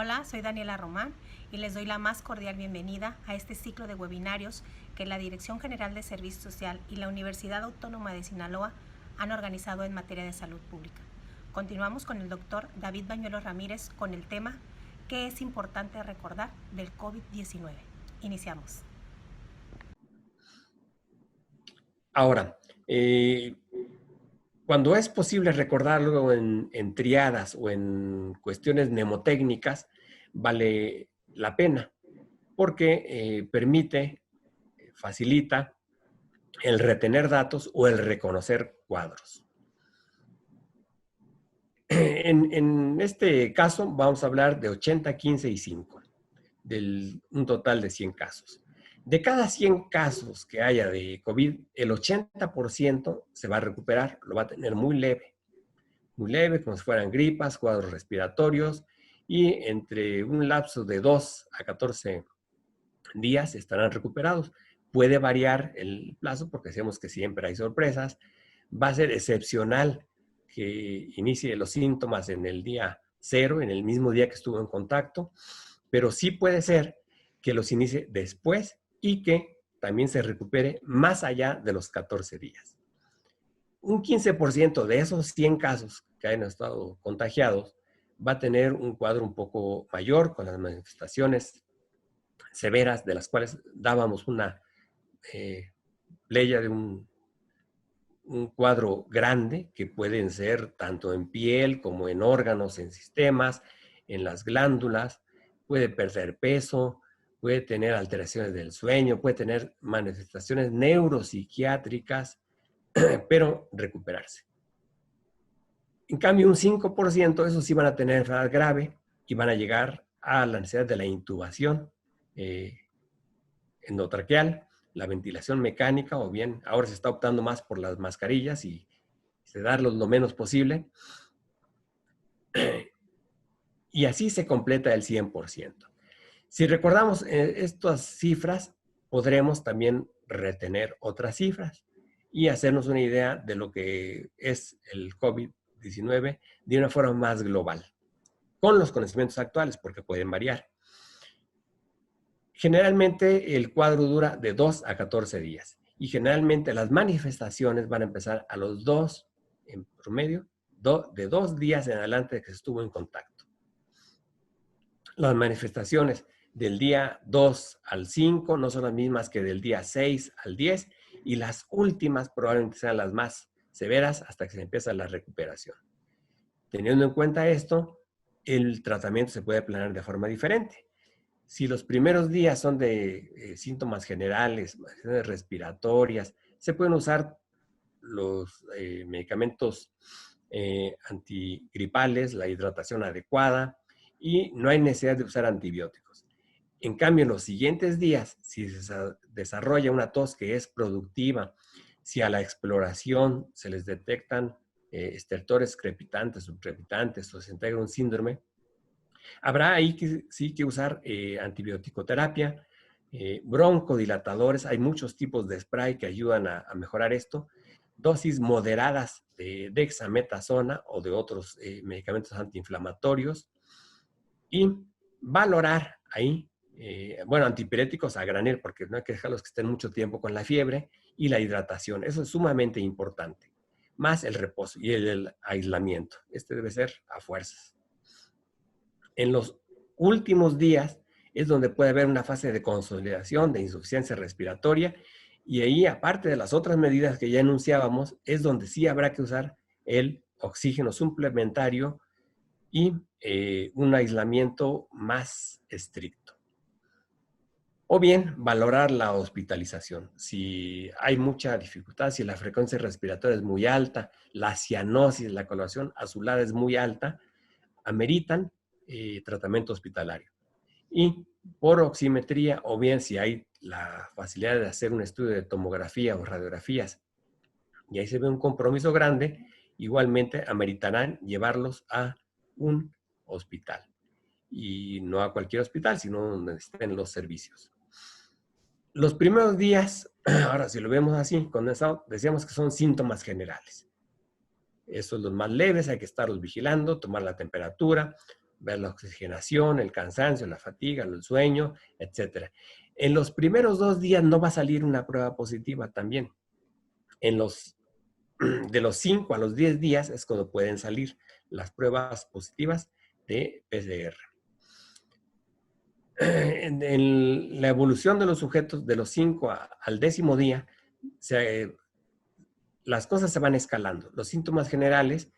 Hola, soy Daniela Román y les doy la más cordial bienvenida a este ciclo de webinarios que la Dirección General de Servicio Social y la Universidad Autónoma de Sinaloa han organizado en materia de salud pública. Continuamos con el doctor David Bañuelos Ramírez con el tema ¿Qué es importante recordar del COVID-19? Iniciamos. Ahora, cuando es posible recordarlo en triadas o en cuestiones mnemotécnicas, vale la pena, porque permite, facilita el retener datos o el reconocer cuadros. En este caso vamos a hablar de 80, 15 y 5, un total de 100 casos. De cada 100 casos que haya de COVID, el 80% se va a recuperar, lo va a tener muy leve, como si fueran gripas, cuadros respiratorios, y entre un lapso de 2 a 14 días estarán recuperados. Puede variar el plazo porque sabemos que siempre hay sorpresas. Va a ser excepcional que inicie los síntomas en el día 0, en el mismo día que estuvo en contacto, pero sí puede ser que los inicie después y que también se recupere más allá de los 14 días. Un 15% de esos 100 casos que hayan estado contagiados va a tener un cuadro un poco mayor con las manifestaciones severas de las cuales dábamos una playa de un cuadro grande que pueden ser tanto en piel como en órganos, en sistemas, en las glándulas, puede perder peso, puede tener alteraciones del sueño, puede tener manifestaciones neuropsiquiátricas, pero recuperarse. En cambio, un 5%, esos sí van a tener enfermedad grave y van a llegar a la necesidad de la intubación endotraqueal, la ventilación mecánica, o bien ahora se está optando más por las mascarillas y sedarlos lo menos posible. Y así se completa el 100%. Si recordamos estas cifras, podremos también retener otras cifras y hacernos una idea de lo que es el COVID-19 de una forma más global, con los conocimientos actuales, porque pueden variar. Generalmente el cuadro dura de 2 a 14 días y generalmente las manifestaciones van a empezar a los 2, en promedio, de 2 días en adelante de que se estuvo en contacto. Las manifestaciones del día 2 al 5 no son las mismas que del día 6 al 10 y las últimas probablemente sean las más severas hasta que se empieza la recuperación. Teniendo en cuenta esto, el tratamiento se puede planear de forma diferente. Si los primeros días son de síntomas generales, respiratorias, se pueden usar los medicamentos antigripales, la hidratación adecuada y no hay necesidad de usar antibióticos. En cambio, en los siguientes días, si se desarrolla una tos que es productiva, si a la exploración se les detectan estertores crepitantes, subcrepitantes o se integra un síndrome, habrá ahí que sí que usar antibiótico-terapia, broncodilatadores, hay muchos tipos de spray que ayudan a mejorar esto, dosis moderadas de dexametasona o de otros medicamentos antiinflamatorios y valorar ahí, bueno, antipiréticos a granel, porque no hay que dejarlos que estén mucho tiempo con la fiebre, y la hidratación, eso es sumamente importante, más el reposo y el aislamiento, este debe ser a fuerzas. En los últimos días es donde puede haber una fase de consolidación, de insuficiencia respiratoria, y ahí, aparte de las otras medidas que ya enunciábamos, es donde sí habrá que usar el oxígeno suplementario y un aislamiento más estricto. O bien, valorar la hospitalización. Si hay mucha dificultad, si la frecuencia respiratoria es muy alta, la cianosis, la coloración azulada es muy alta, ameritan tratamiento hospitalario. Y por oximetría, o bien si hay la facilidad de hacer un estudio de tomografía o radiografías, y ahí se ve un compromiso grande, igualmente ameritarán llevarlos a un hospital. Y no a cualquier hospital, sino donde estén los servicios. Los primeros días, ahora si lo vemos así, condensado, decíamos que son síntomas generales. Esos los más leves, hay que estarlos vigilando, tomar la temperatura, ver la oxigenación, el cansancio, la fatiga, el sueño, etc. En los primeros 2 días no va a salir una prueba positiva también. De los 5 a los 10 días es cuando pueden salir las pruebas positivas de PCR. En la evolución de los sujetos de los 5 al 10º día, las cosas se van escalando. Los síntomas generales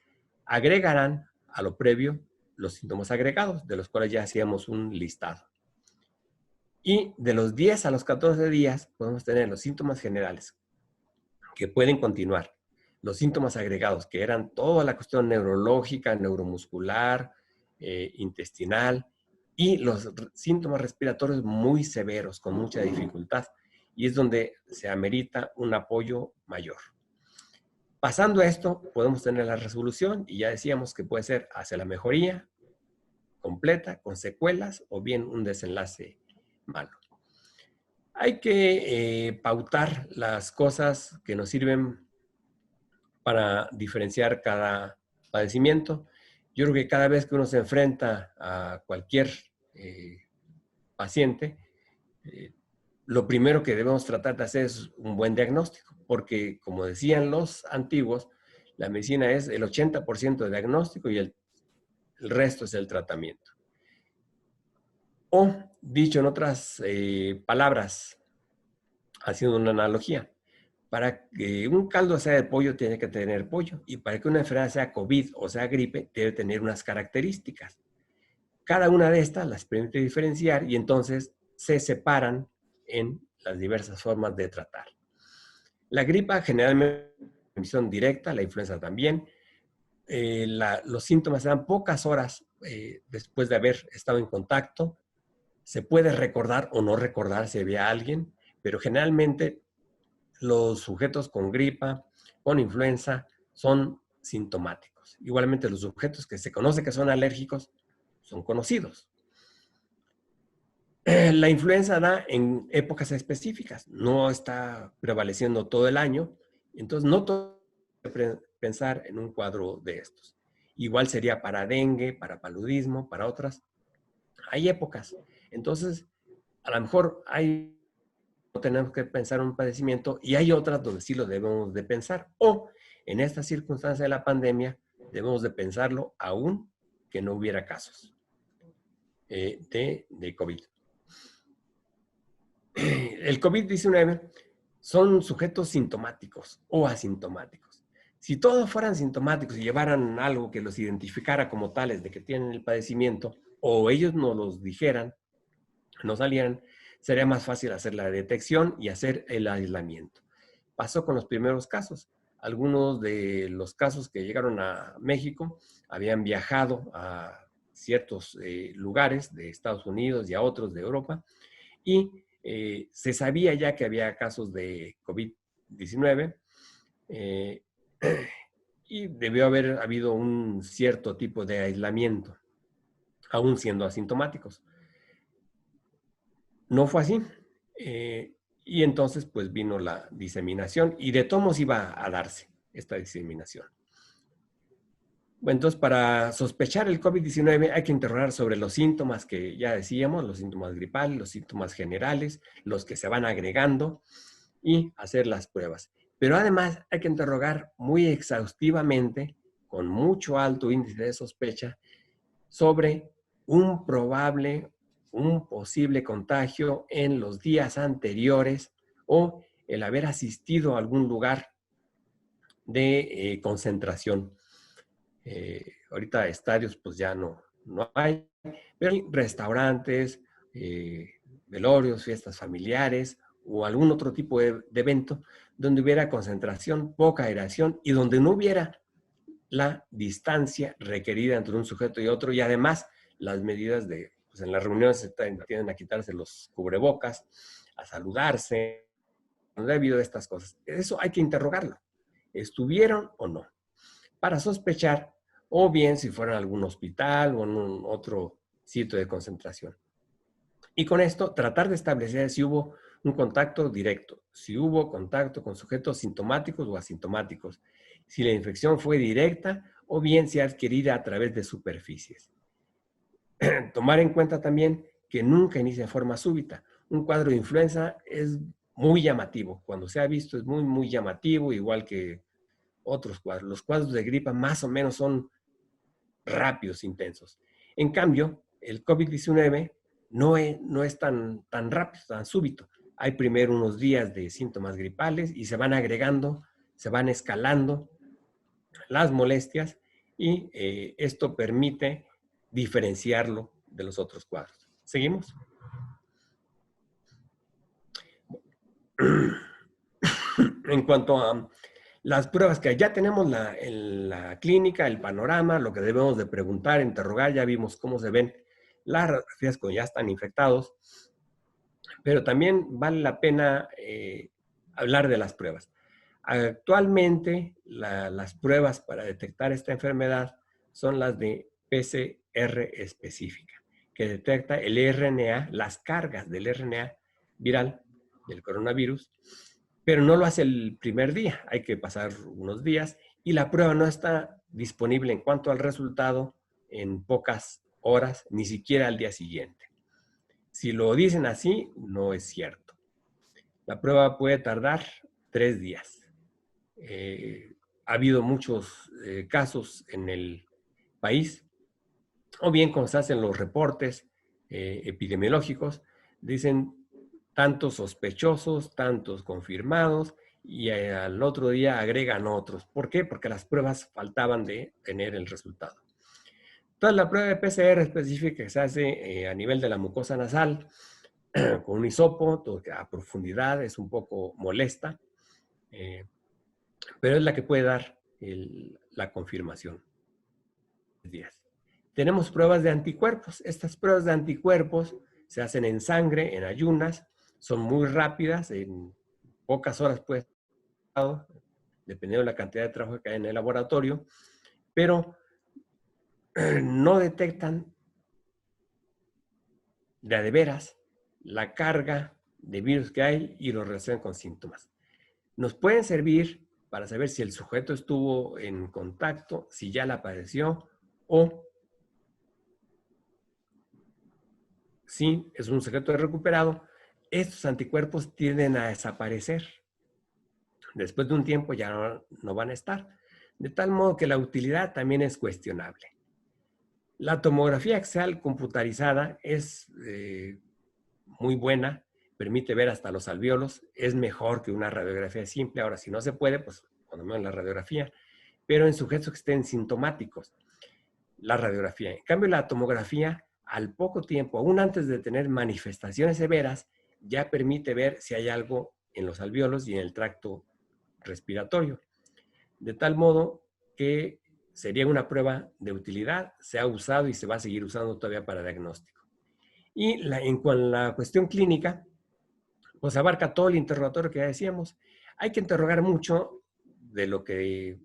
agregarán a lo previo los síntomas agregados, de los cuales ya hacíamos un listado. Y de los 10 a los 14 días podemos tener los síntomas generales, que pueden continuar. Los síntomas agregados, que eran toda la cuestión neurológica, neuromuscular, intestinal, y los síntomas respiratorios muy severos, con mucha dificultad. Y es donde se amerita un apoyo mayor. Pasando esto, podemos tener la resolución, y ya decíamos que puede ser hacia la mejoría completa, con secuelas, o bien un desenlace malo. Hay que pautar las cosas que nos sirven para diferenciar cada padecimiento. Yo creo que cada vez que uno se enfrenta a cualquier paciente, lo primero que debemos tratar de hacer es un buen diagnóstico, porque como decían los antiguos, la medicina es el 80% de diagnóstico y el resto es el tratamiento. O, dicho en otras palabras, haciendo una analogía, para que un caldo sea de pollo tiene que tener pollo, y para que una enfermedad sea COVID o sea gripe debe tener unas características. Cada una de estas las permite diferenciar y entonces se separan en las diversas formas de tratar. La gripa generalmente es transmisión directa, la influenza también. Los síntomas se dan pocas horas después de haber estado en contacto. Se puede recordar o no recordar si había alguien, pero generalmente los sujetos con gripa, con influenza, son sintomáticos. Igualmente los sujetos que se conoce que son alérgicos son conocidos. La influenza da en épocas específicas, no está prevaleciendo todo el año, entonces no todo pensar en un cuadro de estos. Igual sería para dengue, para paludismo, para otras. Hay épocas. Entonces, a lo mejor no tenemos que pensar en un padecimiento y hay otras donde sí lo debemos de pensar. O en esta circunstancia de la pandemia, debemos de pensarlo aún que no hubiera casos de COVID. El COVID-19 son sujetos sintomáticos o asintomáticos. Si todos fueran sintomáticos y llevaran algo que los identificara como tales de que tienen el padecimiento, o ellos nos los dijeran, no salieran, sería más fácil hacer la detección y hacer el aislamiento. Pasó con los primeros casos. Algunos de los casos que llegaron a México habían viajado a ciertos lugares de Estados Unidos y a otros de Europa, y se sabía ya que había casos de COVID-19 y debió haber habido un cierto tipo de aislamiento, aún siendo asintomáticos. No fue así. Y entonces pues vino la diseminación y de todos modos iba a darse esta diseminación. Bueno, entonces para sospechar el COVID-19 hay que interrogar sobre los síntomas que ya decíamos, los síntomas gripales, los síntomas generales, los que se van agregando y hacer las pruebas. Pero además hay que interrogar muy exhaustivamente, con mucho alto índice de sospecha, sobre un posible contagio en los días anteriores o el haber asistido a algún lugar de concentración. Ahorita estadios pues ya no hay, pero hay restaurantes, velorios, fiestas familiares o algún otro tipo de evento donde hubiera concentración, poca aeración y donde no hubiera la distancia requerida entre un sujeto y otro, y además las medidas de, pues en las reuniones se tienden a quitarse los cubrebocas, a saludarse, no ha habido estas cosas. Eso hay que interrogarlo. ¿Estuvieron o no? Para sospechar, o bien si fueron a algún hospital o en un otro sitio de concentración. Y con esto tratar de establecer si hubo un contacto directo, si hubo contacto con sujetos sintomáticos o asintomáticos, si la infección fue directa o bien si adquirida a través de superficies. Tomar en cuenta también que nunca inicia de forma súbita. Un cuadro de influenza es muy llamativo. Cuando se ha visto es muy, muy llamativo, igual que otros cuadros. Los cuadros de gripa más o menos son rápidos, intensos. En cambio, el COVID-19 no es tan rápido, tan súbito. Hay primero unos días de síntomas gripales y se van agregando, se van escalando las molestias y esto permite diferenciarlo de los otros cuadros. ¿Seguimos? En cuanto a las pruebas que ya tenemos en la clínica, el panorama, lo que debemos de preguntar, interrogar, ya vimos cómo se ven las radiografías cuando ya están infectados, pero también vale la pena hablar de las pruebas. Actualmente, las pruebas para detectar esta enfermedad son las de PCR específica, que detecta el RNA, las cargas del RNA viral del coronavirus, pero no lo hace el primer día, hay que pasar unos días y la prueba no está disponible en cuanto al resultado en pocas horas, ni siquiera al día siguiente. Si lo dicen así, no es cierto. La prueba puede tardar 3 días. Ha habido muchos casos en el país, o bien cuando se hacen los reportes epidemiológicos, dicen tantos sospechosos, tantos confirmados, y al otro día agregan otros. ¿Por qué? Porque las pruebas faltaban de tener el resultado. Entonces, la prueba de PCR específica que se hace a nivel de la mucosa nasal, con un hisopo, a profundidad, es un poco molesta, pero es la que puede dar la confirmación. Tenemos pruebas de anticuerpos. Estas pruebas de anticuerpos se hacen en sangre, en ayunas, son muy rápidas, en pocas horas puede estar, dependiendo de la cantidad de trabajo que hay en el laboratorio, pero no detectan de veras la carga de virus que hay y lo relacionan con síntomas. Nos pueden servir para saber si el sujeto estuvo en contacto, si ya la padeció o si es un sujeto recuperado. Estos anticuerpos tienden a desaparecer. Después de un tiempo ya no van a estar. De tal modo que la utilidad también es cuestionable. La tomografía axial computarizada es muy buena, permite ver hasta los alvéolos, es mejor que una radiografía simple. Ahora, si no se puede, pues cuando menos la radiografía, pero en sujetos que estén sintomáticos, la radiografía. En cambio, la tomografía, al poco tiempo, aún antes de tener manifestaciones severas, ya permite ver si hay algo en los alvéolos y en el tracto respiratorio. De tal modo que sería una prueba de utilidad, se ha usado y se va a seguir usando todavía para diagnóstico. Y en la cuestión clínica, pues abarca todo el interrogatorio que ya decíamos. Hay que interrogar mucho de lo que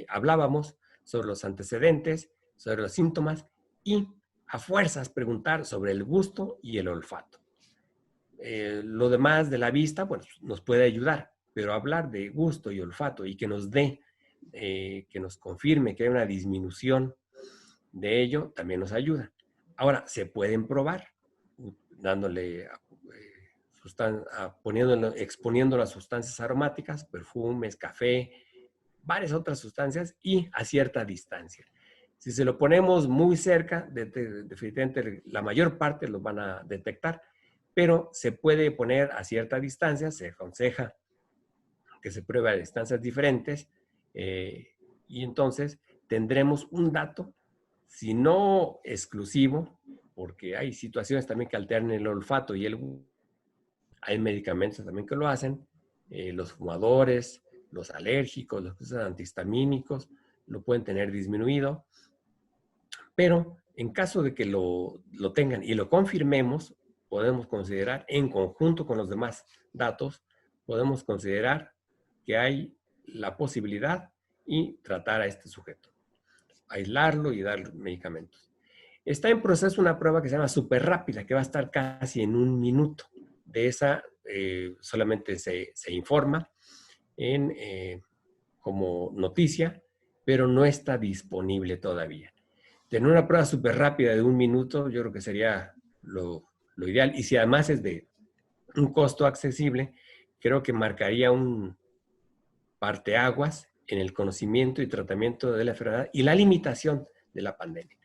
hablábamos sobre los antecedentes, sobre los síntomas y a fuerzas preguntar sobre el gusto y el olfato. Lo demás de la vista, bueno, nos puede ayudar, pero hablar de gusto y olfato y que nos dé, que nos confirme que hay una disminución de ello, también nos ayuda. Ahora, se pueden probar dándole exponiendo las sustancias aromáticas, perfumes, café, varias otras sustancias y a cierta distancia. Si se lo ponemos muy cerca, definitivamente la mayor parte lo van a detectar, pero se puede poner a cierta distancia, se aconseja que se pruebe a distancias diferentes y entonces tendremos un dato, si no exclusivo, porque hay situaciones también que alternan el olfato y el gusto. Hay medicamentos también que lo hacen, los fumadores, los alérgicos, los que usan antihistamínicos, lo pueden tener disminuido, pero en caso de que lo tengan y lo confirmemos, podemos considerar, en conjunto con los demás datos, podemos considerar que hay la posibilidad y tratar a este sujeto, aislarlo y dar medicamentos. Está en proceso una prueba que se llama súper rápida, que va a estar casi en 1 minuto. De esa solamente se informa como noticia, pero no está disponible todavía. tener una prueba súper rápida de 1 minuto, yo creo que sería lo ideal. Y si además es de un costo accesible, creo que marcaría un parteaguas en el conocimiento y tratamiento de la enfermedad y la limitación de la pandemia.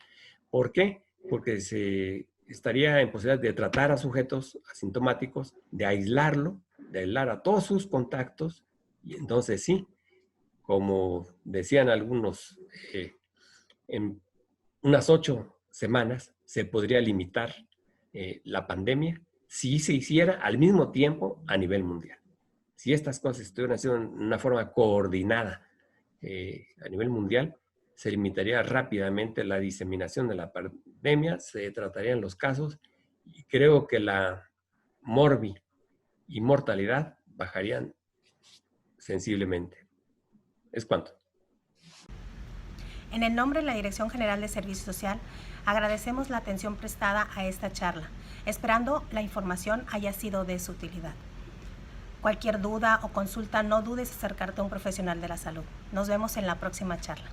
¿Por qué? Porque se estaría en posibilidad de tratar a sujetos asintomáticos, de aislarlo, de aislar a todos sus contactos, y entonces sí, como decían algunos, en unas 8 semanas se podría limitar la pandemia si se hiciera al mismo tiempo a nivel mundial. Si estas cosas estuvieran haciendo de una forma coordinada a nivel mundial, se limitaría rápidamente la diseminación de la pandemia, se tratarían los casos y creo que la morbi y mortalidad bajarían sensiblemente. ¿Es cuánto? En el nombre de la Dirección General de Servicio Social, agradecemos la atención prestada a esta charla, esperando la información haya sido de su utilidad. Cualquier duda o consulta, no dudes en acercarte a un profesional de la salud. Nos vemos en la próxima charla.